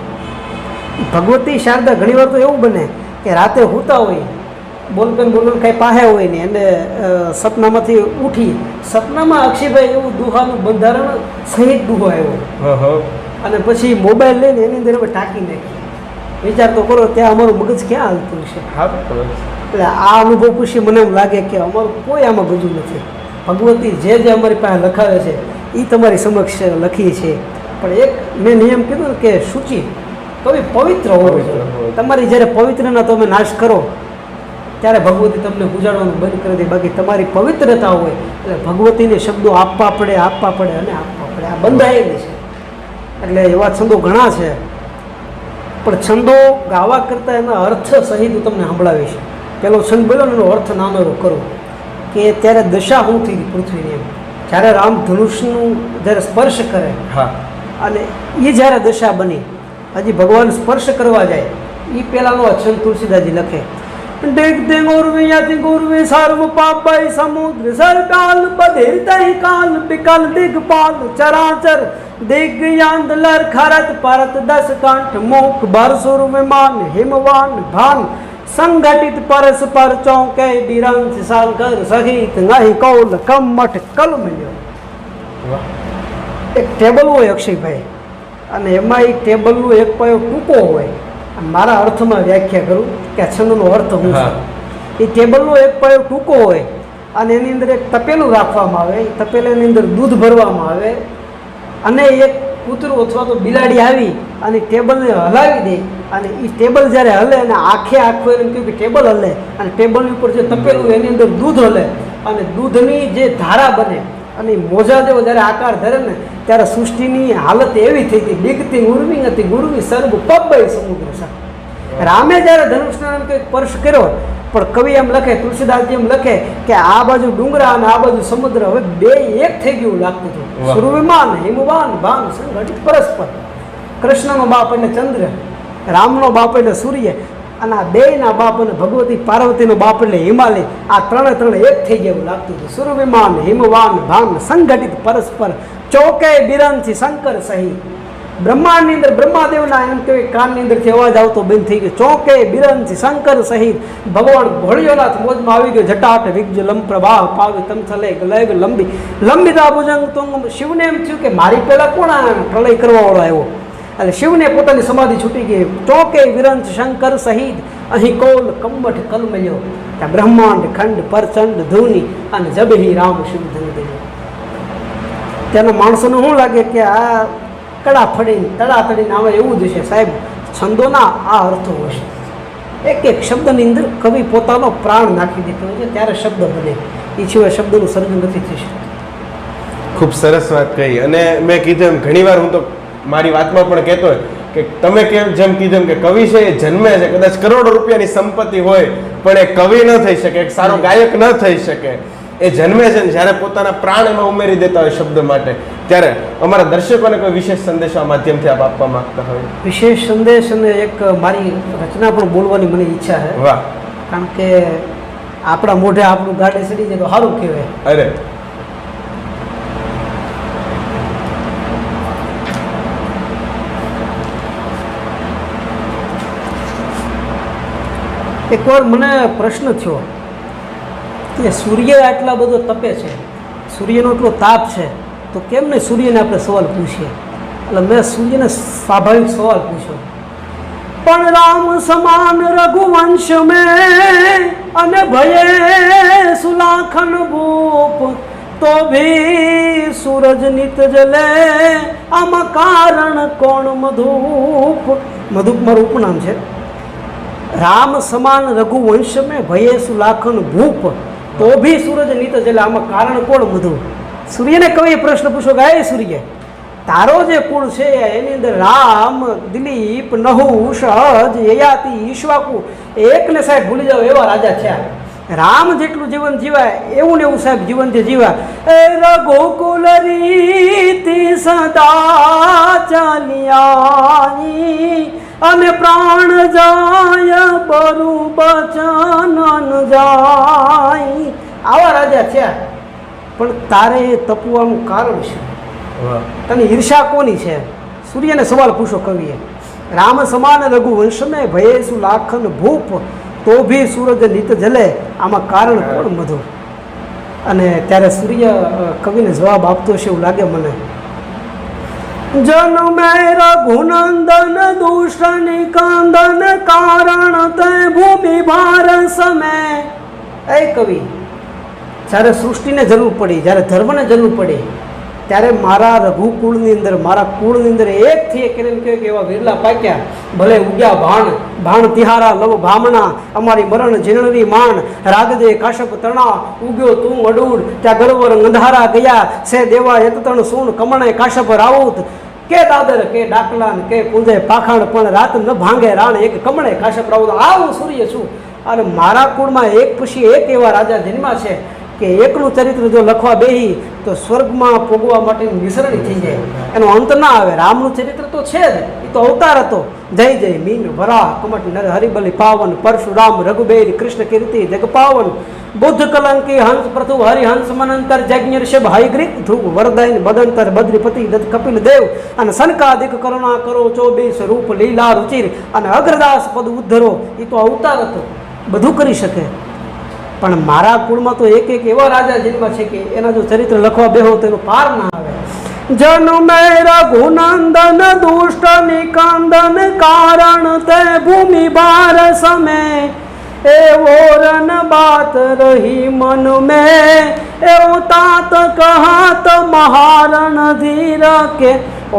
ભગવતી શારદા ઘણીવાર તો એવું બને કે રાતે સૂતા હોય, બોલપેન કાંઈ પાસે હોય ને એને સપનામાંથી ઉઠી, સપનામાં અક્ષયભાઈ એવું દુહાનું બંધારણ સહિત દુહો આવ્યો અને પછી મોબાઈલ લઈને એની અંદર અમે ટાંકી નાખી. વિચાર તો કરો ત્યાં અમારું મગજ ક્યાં હાલતું છે. હા, બરાબર. એટલે આ અનુભવ પછી મને એમ લાગે કે અમારું કોઈ આમાં ગજું નથી. ભગવતી જે અમારી પાસે લખાવે છે એ તમારી સમક્ષ લખી છે. પણ એક મેં નિયમ કીધું ને કે સૂચિ કવિ પવિત્ર હોવો જોઈએ. તમારી જ્યારે પવિત્રના તમે નાશ કરો ત્યારે ભગવતી તમને ગુજાડવાનું બંધ કરી દે. બાકી તમારી પવિત્રતા હોય એટલે ભગવતીને શબ્દો આપવા પડે અને આપવા પડે. આ બંધાયેલી છે. એટલે એવા છંદો ઘણા છે, પણ છંદો ગાવા કરતાં એના અર્થ સહિત હું તમને સંભળાવીશ. પેલો છંદ બોલ્યો ને એનો અર્થ નાનો એવો કરું કે ત્યારે દશા શું થઈ પૃથ્વીની. એમ જ્યારે રામ ધનુષનું જ્યારે સ્પર્શ કરે અને એ જ્યારે દશા બની, હજી ભગવાન સ્પર્શ કરવા જાય એ પહેલાંનો આ છંદ તુલસીદાસજી લખે. देखते गुरवे यति गुरवे सर्व पापय समुद्र सरकाल बधेरता ही काल विकल दिगपाल चराचर दिग्यांत लर खरत परत 10 कंठ मुख भरसुर विमान हिमवान भान संगठित परस्पर चौके बिरंश सागर सहित नहीं कौल कमठ कल मिल्यो. एक टेबल હોય અક્ષયભાઈ અને એમાં એ ટેબલનું એક પાયો ટૂંકો હોય. મારા અર્થમાં વ્યાખ્યા કરું કે આ છંદનો અર્થ હું છું. એ ટેબલનો એક પાયો ટૂંકો હોય અને એની અંદર એક તપેલું રાખવામાં આવે. એ તપેલાની અંદર દૂધ ભરવામાં આવે અને એક કૂતરું અથવા તો બિલાડી આવી અને ટેબલને હલાવી દે અને એ ટેબલ જ્યારે હલે અને આખું એને કહ્યું કે ટેબલ હલે અને ટેબલની ઉપર જે તપેલું એની અંદર દૂધ હલે અને દૂધની જે ધારા બને અને મોજા જેવો જ્યારે આકાર ધરે ને ત્યારે સૃષ્ટિની હાલત એવી થઈ હતી. ડીગતી ઉર્વી હતી ગુરવી સર્વ પબ્બય સમુદ્ર સર. રામે જ્યારે ધનુષનો કંઈક સ્પર્શ કર્યો પણ કવિ એમ લખે, તુલસીદાસજી એમ લખે કે આ બાજુ ડુંગરા અને આ બાજુ સમુદ્ર હવે બે એક થઈ ગયું લાગતું હતું. સુરવિમાન હિમવાન ભાન સંઘટિત પરસ્પર. કૃષ્ણનો બાપ એટલે ચંદ્ર, રામનો બાપ એટલે સૂર્ય અને આ બેયના બાપ અને ભગવતી પાર્વતીનો બાપ એટલે હિમાલય. આ ત્રણે એક થઈ ગયા લાગતું હતું. સુરવિમાન હિમવાન ભાન સંઘટિત પરસ્પર ચોકે બિરંથી શંકર સહિત. બ્રહ્માંડની અંદર બ્રહ્માદેવના એમ કહેવાય કાનની અંદરથી અવાજ આવતો બંધ થઈ ગયો. ચોકે બિરંથી શંકર સહિત ભગવાન ભોળિયોનાથ મોજમાં આવી ગયો. જટાટ વિગ્જ લંબ પ્રવાહ પાવી તમથલે ગલય લંબી લંબિતા ભુજંગ તુંગ. શિવને એમ થયું કે મારી પહેલાં કોણ પ્રલય કરવાવાળો આવ્યો એટલે શિવને પોતાની સમાધિ છૂટી ગઈ. ચોકે વિરંત શંકર સહિત અહીં કૌલ કમઠ કલમલ્યો. ત્યાં બ્રહ્માંડ ખંડ પરચંડ ધૂની અને જબહી રામ શિવ ધન. ત્યાંના માણસોને શું લાગે કે આ કડા ફડીને તડા તડીને આવે એવું જ છે. સાહેબ છંદોના આ અર્થો હશે. એક શબ્દની અંદર કવિ પોતાનો પ્રાણ નાખી દેતો હોય છે ત્યારે શબ્દ બને. એ સિવાય શબ્દનું સર્જન નથી થઈ શકતું. ખૂબ સરસ વાત કહી. અને મેં કીધું એમ ઘણીવાર હું તો મારી વાતમાં પણ કહેતો હોય કે તમે જેમ કીધું એમ કે કવિ છે એ જન્મે છે, કદાચ કરોડો રૂપિયાની સંપત્તિ હોય પણ એ કવિ ન થઈ શકે, એક સારો ગાયક ન થઈ શકે. એ જન્મે છે ને જ્યારે પોતાના પ્રાણ એમાં ઉમેરી દેતા હોય શબ્દ માટે, ત્યારે અમારા દર્શકોને કોઈ વિશેષ સંદેશો આ માધ્યમથી આપ આપવા માંગતા હોય? વિશેષ સંદેશ અને એક મારી રચના પણ બોલવાની મને ઈચ્છા છે. વાહ. કારણ કે આપણા મોઢે આપણું ગાડી સડી જાય તો સારું કહેવાય. અરે એકવાર મને પ્રશ્ન થયો કે સૂર્ય આટલા બધો તપે છે, સૂર્યનો એટલો તાપ છે, તો કેમ નહીં સૂર્યને આપણે સવાલ પૂછીએ? એટલે મેં સૂર્યને સ્વાભાવિક સવાલ પૂછ્યો, પણ રામ સમાન રઘુવંશ મેં અને ભયે સુલાખન ભૂપ તો ભી સૂરજ નિત જલે આમાં કારણ કોણ મધુપ. મધુપ મારું ઉપનામ છે. રામ સમાન રઘુવંશ મેં ભયે સુલાખન ભૂપ તો ભી સૂરજ નિત જલે આમાં કારણ કોણ મધુ. સૂર્યને કવિએ પ્રશ્ન પૂછ્યો કે હે સૂર્ય, તારો જે કુળ છે એની અંદર રામ, દિલીપ, નહુ, સહજ, યયાતિ, ઈશ્વાકુ એકને સાહેબ ભૂલી જાવ એવા રાજા થયા. રામ જેટલું જીવન જીવાય એવું ને એવું સાહેબ જીવન જે જીવાય એ રઘુકુલ રીતિ સદા ચાલ્યા અને પ્રાણ જાય બરુ બચન જાય. આવા રાજા થયા. પણ તારે એ તપવાનું કારણ છે, તને ઈર્ષા કોની છે? સૂર્યને સવાલ પૂછો કવિએ. રામ સમાન રઘુવંશ મેં ભયે સુલાખન ભૂપ તો ભી સૂરજ નિત જલે આમાં કારણ કોણ મધુ. અને ત્યારે સૂર્ય કવિને જવાબ આપતો છે એવું લાગે મને. જન્મે રઘુનંદન દુષ્ટ નિકંદન કારણ તે ભૂમિ ભાર સમે. એ કવિ, જ્યારે સૃષ્ટિને જરૂર પડી, જ્યારે ધર્મને જરૂર પડી, ત્યારે મારા રઘુકુળની અંદર, મારા કુળની અંદર એકથી એક એને કહ્યું કે એવા વિરલા પાક્યા, ભલે ઉગ્યા ભાણ, ભાણ તિહારા લવ ભામણા, અમારી મરણ જીર્ણરી માણ, રાગદે કાશપ તણા, ઉગ્યો તું અડૂડ, ત્યાં ગરવર અંધારા ગયા, સે દેવા યતતણ સૂણ કમણે કાશપ રાઉત, કે દાદર કે ડાકલાન કે કુંજે પાખાણ પણ રાત ન ભાંગે રાણ, એક કમણે કાશપ રાઉત. આવું સૂર્ય છું. અને મારા કુળમાં એક પછી એક એવા રાજા જન્મા છે કે એકનું ચરિત્ર જો લખવા બેહી તો સ્વર્ગમાં પોગવા માટેની વિસરણી થઈ જાય, એનો અંત ના આવે. રામનું ચરિત્ર તો છે જ, એ તો અવતાર હતો. જય જય મીન વરા કમટ નર હરિબલી પાવન, પરશુરામ રઘુબેર કૃષ્ણ કીર્તિ જગ પાવન, બુદ્ધ કલંકી હંસ પ્રથુ હરિહંસ મનંતર જજ્ઞ ઋષભ હયગ્રીક ધ્રુવ વરદૈન બદંતર બદ્રીપતિ દત્ત કપિલ દેવ અને સનકાદિક કરુણા કરો 24 રૂપ લીલા રુચિર અને અગ્રદાસ પદ ઉદ્ધરો. એ તો અવતાર હતો, બધું કરી શકે. પણ મારા કુળમાં તો એક એક એવા રાજા જન્મ છે કે એના જો ચરિત્ર લખવા બેહો તો એનો પાર ના આવે. જન્મે રઘુનંદન દુષ્ટ નિકંદન કારણ તે ભૂમિ ભાર સમે, એવો રન બાત રહી મન મેં, એવો તાત કહાત મહારણ ધીર કે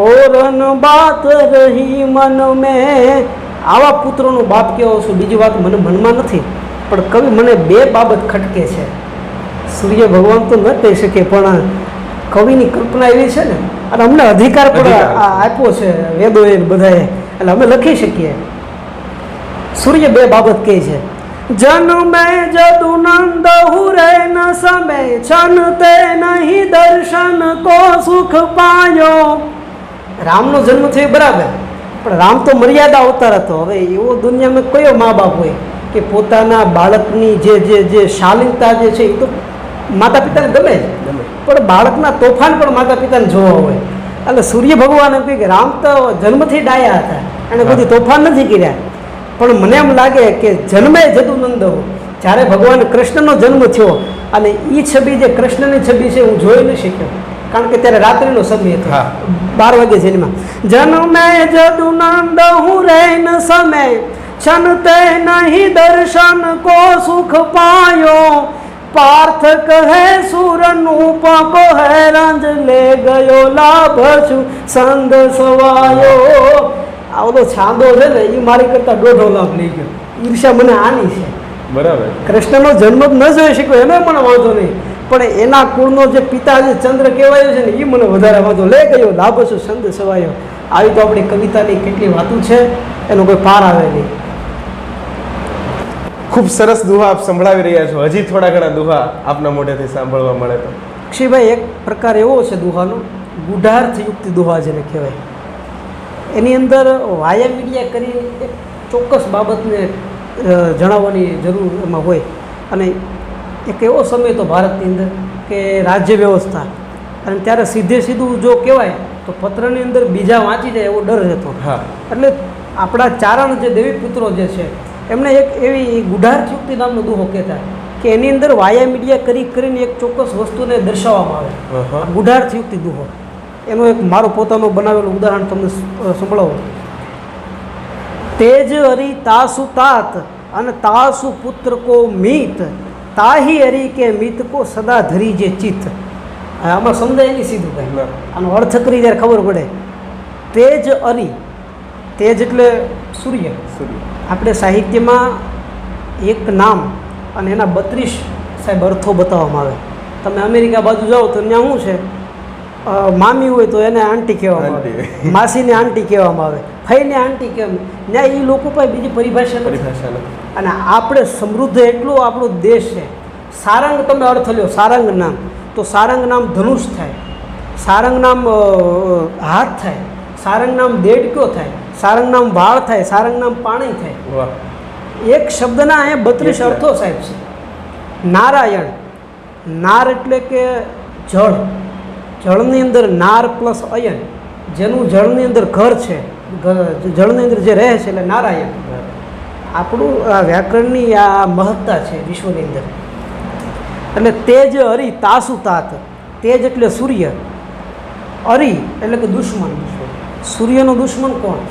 ઓરન બાત રહી મન મેં. આવા પુત્રોનો બાપ કેવો છું બીજી વાત મને મનમાં નથી, પણ કવિ મને બે બાબત ખટકે છે. સૂર્ય ભગવાન તો ન કહી શકે, પણ કવિની કલ્પના એવી છે ને, અને અમને અધિકાર પણ આપ્યો છે વેદોએ બધાએ, એટલે અમે લખી શકીએ. સૂર્ય બે બાબત કહે છે. જન્મે જદુનંદ હુરે ન સમે, છન તે નહીં દર્શન કો સુખ પાયો. રામનો જન્મ થયો બરાબર, પણ રામ તો મર્યાદા અવતાર હતો. હવે એવો દુનિયામાં કયો મા બાપ હોય કે પોતાના બાળકની જે શાલીનતા જે છે એ તો માતા પિતાને ગમે જ, પણ બાળકના તોફાન પણ માતા પિતાને જોવા હોય. એટલે સૂર્ય ભગવાન એમ કહે કે રામ તો જન્મથી ડાયા હતા, એને બધી તોફાન નથી કર્યા. પણ મને એમ લાગે કે જન્મે જદુનંદ, જ્યારે ભગવાન કૃષ્ણનો જન્મ થયો અને એ છબી જે કૃષ્ણની છબી છે હું જોઈ ન શક્યો, કારણ કે ત્યારે રાત્રિનો સમય હતો, 12 વાગે જન્મ. જન્મે જદુનંદ હું રે ન સમે, છન તે નહીં દર્શન કો સુખ પાયો, પાર્થ કહે સુરનૂપ કો હે રંજ લે ગયો લાભ છું સંગ સવાયો. આ બધો છાંદો છે ને એ મારી કરતા 1.5 લાખ લઈ ગયો. ઈર્ષા મને આની છે. બરાબર. કૃષ્ણનો જન્મ જ ન જોઈ શક્યો એનો મને વાંધો નહીં, પણ એના કુળનો જે પિતા જે ચંદ્ર કહેવાયો છે ને એ મને વધારે વાંધો લે ગયો લાભસો છંદ સવાયો. આવી તો આપણી કવિતાની કેટલી વાતો છે એનો કોઈ પાર આવે નહીં. ખૂબ સરસ દુહા આપ સંભળાવી રહ્યા છો. હજી થોડા ઘણા દુહા આપના મોઢેથી સાંભળવા મળે તો. અક્ષયભાઈ, એક પ્રકાર એવો છે દુહાનો, ગુઢાર્થયુક્ત દુહા જેને કહેવાય. એની અંદર વાયા મીડિયા કરી એક ચોક્કસ બાબતને જણાવવાની જરૂર એમાં હોય. અને એક એવો સમય તો ભારતની અંદર કે રાજ્ય વ્યવસ્થા, અને ત્યારે સીધે સીધું જો કહેવાય તો પત્રની અંદર બીજા વાંચી જાય એવો ડર હતો. હા, એટલે આપણા ચારણ જે દેવી પુત્રો જે છે એમને એક એવી ગુઢાર્થયુક્તિ નામનો દુહો કહેતા કે એની અંદર વાયા મીડિયા કરીને એક ચોક્કસ વસ્તુને દર્શાવવામાં આવે. ગુઢાર્થયુક્તિ દુહો એનું એક મારો પોતાનો બનાવેલું ઉદાહરણ તમને સંભળાવું. તેજ હરી તાસુ તાત અને તાસુ પુત્ર કો મીત, તાહી હરી કે મિત કો સદા ધરી જે ચિત્ત. આમાં સમજાય નહીં સીધું કંઈ, આનો અર્થ કરી ત્યારે ખબર પડે. તેજ અરી, તેજ એટલે સૂર્ય. આપણે સાહિત્યમાં એક નામ અને એના 32 સાહેબ અર્થો બતાવવામાં આવે. તમે અમેરિકા બાજુ જાઓ તો ત્યાં શું છે, મામી હોય તો એને આંટી કહેવામાં આવે, માસીને આંટી કહેવામાં આવે, ફઈને આંટી કહેવામાં. ત્યાં એ લોકો પાસે બીજી પરિભાષા નથી. અને આપણે સમૃદ્ધ એટલો આપણો દેશ છે. સારંગ તમે અર્થ લ્યો, સારંગ નામ, તો સારંગ નામ ધનુષ થાય, સારંગ નામ હાથ થાય, સારંગ નામ દેડક્યો થાય, સારંગ નામ વાળ થાય, સારંગ નામ પાણી થાય. એક શબ્દના અહીંયા 32 અર્થો સાહેબ છે. નારાયણ, નાર એટલે કે જળ, જળની અંદર નાર પ્લસ અયન, જેનું જળની અંદર ઘર છે, જળની અંદર જે રહે છે એટલે નારાયણ. આપણું આ વ્યાકરણની આ મહત્તા છે વિશ્વની અંદર. એટલે તેજ હરી તાસુ તાત, તેજ એટલે સૂર્ય, અરી એટલે કે દુશ્મન. સૂર્યનો દુશ્મન કોણ?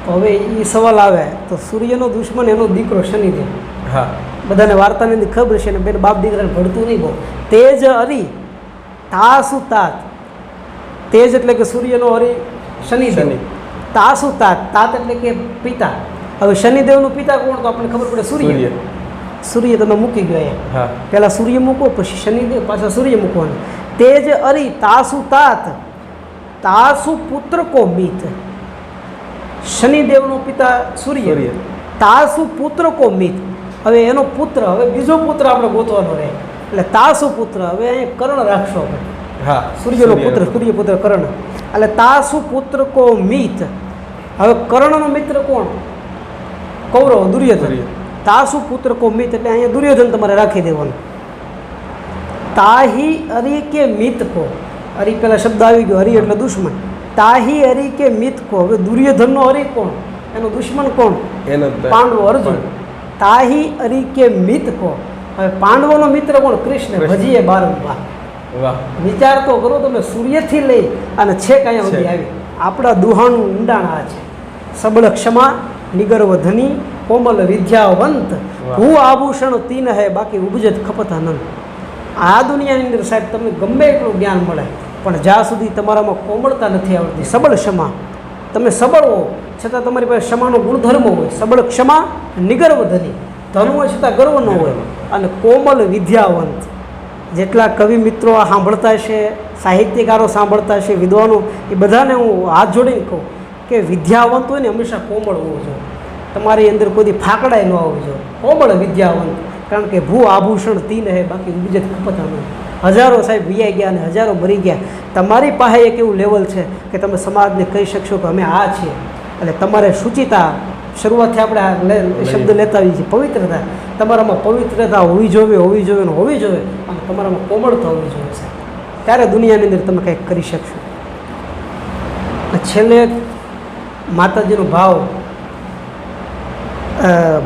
તો હવે એ સવાલ આવે તો સૂર્યનો દુશ્મન એનો દીકરો શનિદેવ. હા, બધાને વાર્તાની અંદર ખબર છે ને, બેન બાપ દીકરાને ભળતું નહીં બહુ. તેજ અરી તાસુ તાત, તેજ એટલે કે સૂર્યનો અરી શનિદેવ, તાસુ તાત, તાત એટલે કે પિતા. હવે શનિદેવનો પિતા કોણ? તો આપણને ખબર પડે સૂર્ય. સૂર્ય તમે મૂકી ગયો અહીંયા, પહેલાં સૂર્ય મૂકો પછી શનિદેવ, પાછા સૂર્ય મૂકવાનું. તેજ અરી તાસુ તાત, તાસુ પુત્ર કો મિત. શનિદેવનો પિતા સૂર્ય, તાસુ પુત્ર કો મિત. હવે એનો પુત્ર, હવે બીજો પુત્ર આપણે ગોતવાનો રહે એટલે તાસુ પુત્ર. હવે અહીંયા કર્ણ રાખશો આપણે. હા, સૂર્યનો પુત્ર, સૂર્યપુત્ર કર્ણ. એટલે તાસુ પુત્ર કો મિત. હવે કર્ણનો મિત્ર કોણ? કૌરવ, દુર્યોધન. તાસુ પુત્ર કો મિત એટલે અહીંયા દુર્યોધન તમારે રાખી દેવાનું. તાહી અરી કે મિત કો, અરી પેલા શબ્દ આવી ગયો, હરી એટલે દુશ્મન. તાહી હરી કે મિત કો. હવે દુર્યોધનનો હરી કોણ? એનો દુશ્મન કોણ? પાંડવો, અર્જુન. તાહી અરી કે મિત કો. હવે પાંડવોનો મિત્ર કોણ? કૃષ્ણ. ભજીએ બારંબાર. વિચાર તો કરો તમે, સૂર્યથી લઈ અને છેક અહીંયા સુધી આવી. આપણા દુહાનું ઊંડાણ આ છે. સબળ ક્ષમા, નિગર્વ ધની, કોમલ વિદ્યાવંત, હું આભૂષણ તીન હે, બાકી ઉપજત ખપતાનંદ. આ દુનિયાની અંદર સાહેબ તમને ગમે એટલું જ્ઞાન મળે, પણ જ્યાં સુધી તમારામાં કોમળતા નથી આવડતી, સબળ ક્ષમા, તમે સબળ હો છતાં તમારી પાસે ક્ષમાનો ગુણધર્મ હોય, સબળ ક્ષમા, નિગર્વ ધની, ધન હોય છતાં ગર્વ ન હોય, અને કોમલ વિદ્યાવંત. જેટલા કવિ મિત્રો આ સાંભળતા છે, સાહિત્યકારો સાંભળતા છે, વિદ્વાનો, એ બધાને હું હાથ જોડીને કહું કે વિદ્યાવંત હોય ને હંમેશા કોમળ હોવું જોઈએ. તમારી અંદર કોઈ ફાકડાય ન આવવું જોઈએ, કોમળ વિદ્યાવંત. કારણ કે ભૂ આભૂષણ તીન હે, બાકી બીજે ખપતા નહીં. હજારો સાહેબ વિયાઈ ગયા અને હજારો મરી ગયા. તમારી પાસે એક એવું લેવલ છે કે તમે સમાજને કહી શકશો કે અમે આ છીએ. એટલે તમારે શુચિતા, શરૂઆતથી આપણે શબ્દ લેતા આવીએ છીએ, પવિત્રતા. તમારામાં પવિત્રતા હોવી જોઈએ, હોવી જોઈએ ને હોવી જોઈએ, અને તમારામાં કોમળતા હોવી જોઈએ સાહેબ. ત્યારે દુનિયાની અંદર તમે કંઈક કરી શકશો. છેલ્લે માતાજીનો ભાવ,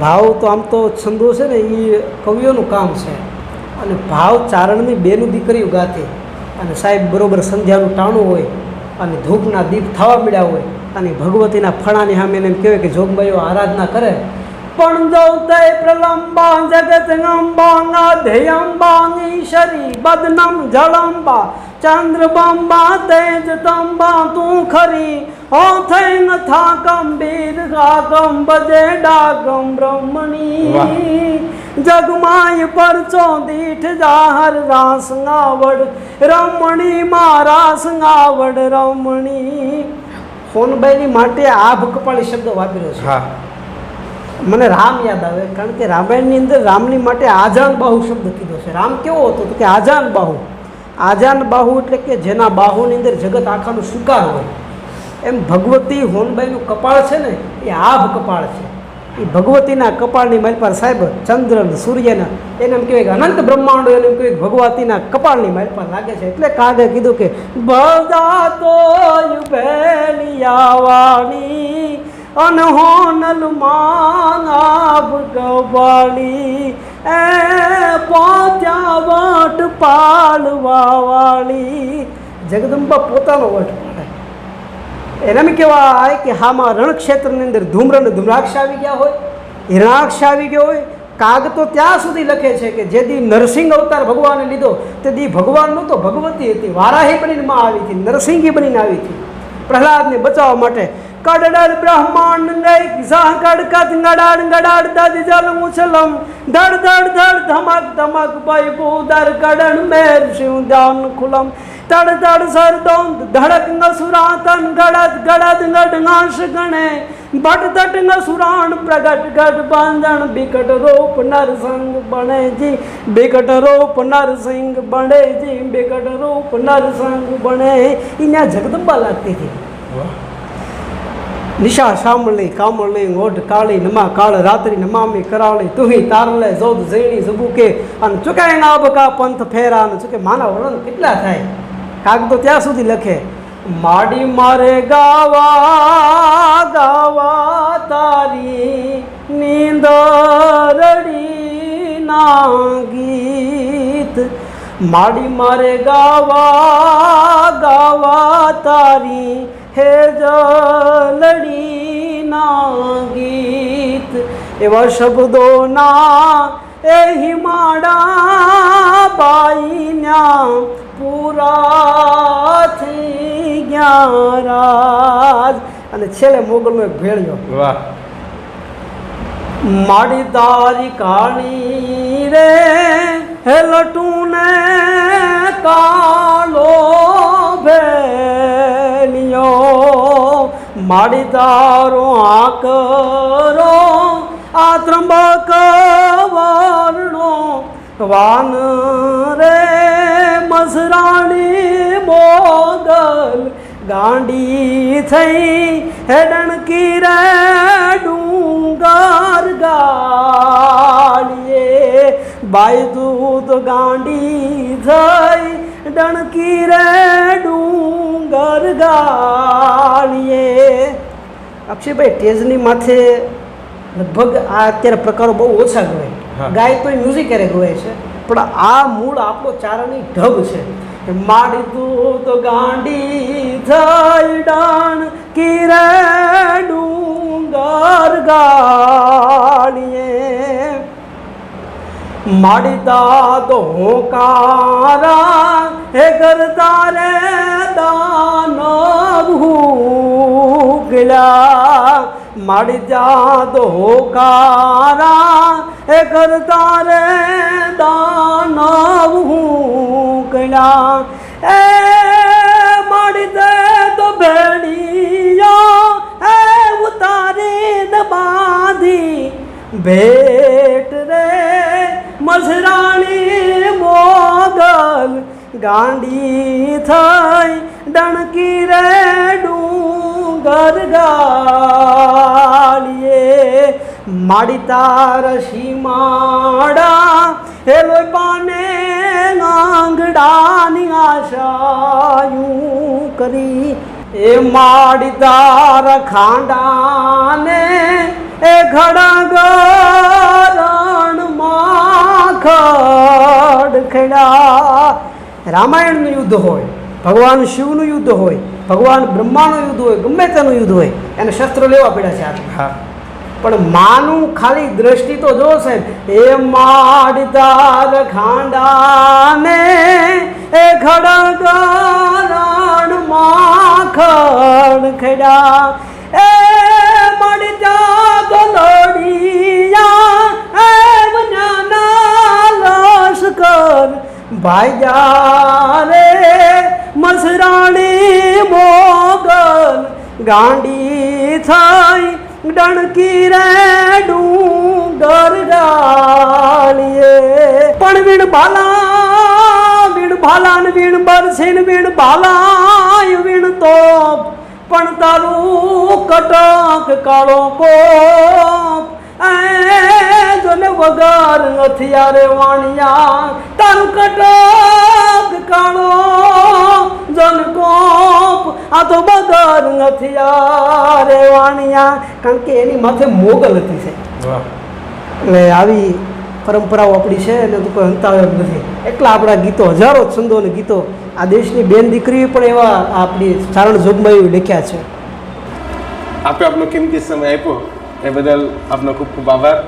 ભાવ તો આમ તો છંદો છે ને એ કવિઓનું કામ છે, અને ભાવ ચારણની બેનું દીકરીઓ ગાતી, અને સાહેબ બરોબર સંધ્યાનું ટાણું હોય અને ધૂપના દીપ થવા મળ્યા હોય, અને ભગવતીના ફણાની સામે એને એમ કહેવાય કે જોગબાઈઓ આરાધના કરે. પણ જૌતય પ્રલંબા જગત અંબા ના ધ્યેયંબા ઈશ્વરી બદનમ જળંબા ચંદ્રબંબા તેજ તંબા તું ખરી हो थैंग था गंभीर रागम बजे डागम ब्रह्मणी जगमाय पर चौदीठ जाहर रास गावड़ रमणी मारा संगावड़ रमणी સોનબાઈની માટે આભ કપાળી શબ્દ વાપર્યો છે. હા. મને રામ યાદ આવે કારણ કે રામાયણની અંદર રામની માટે આજાન બાહુ શબ્દ કીધો છે. રામ કેવો હતો તો કે આજાન બાહુ. આજાન બાહુ એટલે કે જેના બાહુની અંદર જગત આખાનું સ્વીકાર હોય. એમ ભગવતી હોનબાઈનું કપાળ છે ને એ આભ કપાળ છે. એ ભગવતીના કપાળની મારી પર સાહેબ ચંદ્ર સૂર્યના એને એમ કહેવાય કે અનંત બ્રહ્માંડો એને એમ કહેવાય ભગવતીના કપાળની મારી પર લાગે છે. એટલે કાગે કીધું કે બધા તો યુભેલિયાવાણી અનહોનલ માંગાબ કપાળી એ પોત્યા વટ પાળવાવાળી જગદંબા પોતાનો વટ પાડે. એનામાં કહેવાય કે હામાં રણક્ષેત્રની અંદર ધૂમ્ર અને ધૂમ્રાક્ષ આવી ગયા હોય, હિરણાક્ષ આવી ગયો હોય. કાગ તો ત્યાં સુધી લખે છે કે જે દી નરસિંહ અવતાર ભગવાને લીધો તે દી ભગવાનનું તો ભગવતી હતી, વારાહી બનીને માં આવી હતી, નરસિંહી બનીને આવી હતી પ્રહલાદને બચાવવા માટે. કડડડ બ્રહ્માંડ ગઈ ઝા કડકત ગડાડ ગડાડ દદ જલ મુછલમ ધડ ધડ ધડ ધમક ધમક ભાઈ બુદર કડણ મેર શિવ દાન ખુલમ તડ તડ સરદોં ધડક નસુરાતન ગડદ ગડદ ગડનાશ ગણે ભટ તટ નસુરાણ પ્રગટ ગઢ બાંધણ બિકટ રૂપ નરસિંહ બણેજી બિકટ રૂપ નરસિંહ બણેજી બિકટ રૂપ નરસિંહ બણે. અહીંયા જગદંબા લાગતી હતી. નિશા શામળી કામળી ઓઢ કાળી નમા કાળ રાત્રિ નમામી કરાળી તુહી તારલે જોધ ઝેણી ઝબુકે અને ચુકાય ના બકા પંથ ફેરા અને ચુકે માના વર્ણન કેટલા થાય. કાગ તો ત્યાં સુધી લખે માડી મારે ગાવા ગાવા તારી નીંદરડી ના ગીત માડી મારે ગાવા ગાવા તારી હે જલડી ના ગીત. એવા શબ્દોના એ હિમાડા બાઈના પૂરા થઈ ગયા રાજ. અને છેલ્લે મોગલનો એક ભેળ્યો વાહ. માડી તારી કાળી રે હે લટુને કાલો ભેલિયો માડી તારો આકરો આ ત્રંબક વર્ણો વાન રે મસરાણી મોગલ ગાંડી થઈ હેડણ કીરે ડુંગર ગાડીએ બાઈ દૂધ ગાંડી થઈ ડણકી રે ડુંગર ગાડીએ. અક્ષયભાઈ ટેજની માથે લગભગ આ અત્યારે પ્રકારો બહુ ઓછા ગવાય. ગાય તો મ્યુઝિક ક્યારે ગવાય છે પણ આ મૂળ આપણો ચારાની ઢબ છે. માડી દૂધ ગાંડી થઈ ડાણ કીરે ડુંગર ગાડીએ માડી દાદો હોકારા હે ગરદારે દાનવ હુગલા માડી દાદો હોકારા હે ગરદારે દાનવ હુગલા એ માડી દે તો ભેડિયો એ ઉતારી દ બાંધી ભેટ રે મસરાણી મોગલ ગાંડી થઈ ડણકી રે ડુંગર ગાડીએ માડી તાર સીમાડા હે લોય પાને આંગડાની આશાયું કરી એ માડી તાર ખાંડાને એ ઘડાગરણમાં ખડખડા. રામાયણનું યુદ્ધ હોય, ભગવાન શિવનું યુદ્ધ હોય, ભગવાન બ્રહ્માનું યુદ્ધ હોય, ગમે તેનું યુદ્ધ હોય એને શસ્ત્રો લેવા પડ્યા છે. હા. પણ માનું ખાલી દ્રષ્ટિ તો જો સાહેબ એ માડદાર ખાંડાને એ ખડગરણમાં માખણ ખેડા એ મડજા ગલોડિયા એ વનાના લશ્કર ભાઈજા રે મસરાણી મોગલ ગાંડી થઈ ડણકી રે ડુંગર ડાળીએ પણ વીણ ભાલા ને વીણ બરસીન વીણ ભાલા વીણ તોપ પણ તારું કટક કાળો કોપ એ જોને વગર હથિયારે વાણિયા તારું કટક કાળો જન કોપ આ તો વગર હથિયારે વાણિયા કારણ કે એની માથે મોગલ હતી છે વાહ એટલે આવી પરંપરાઓ આપણી છે અને તો કોઈ અંતાવે એમ નથી એટલા આપણા ગીતો હજારો છંદો અને ગીતો આ દેશની બેન દીકરી પણ એવા આપણી ચારણ જોગમાં એવી લખ્યા છે. આપે આપનો કિંમતી સમય આપ્યો એ બદલ આપનો ખૂબ ખૂબ આભાર.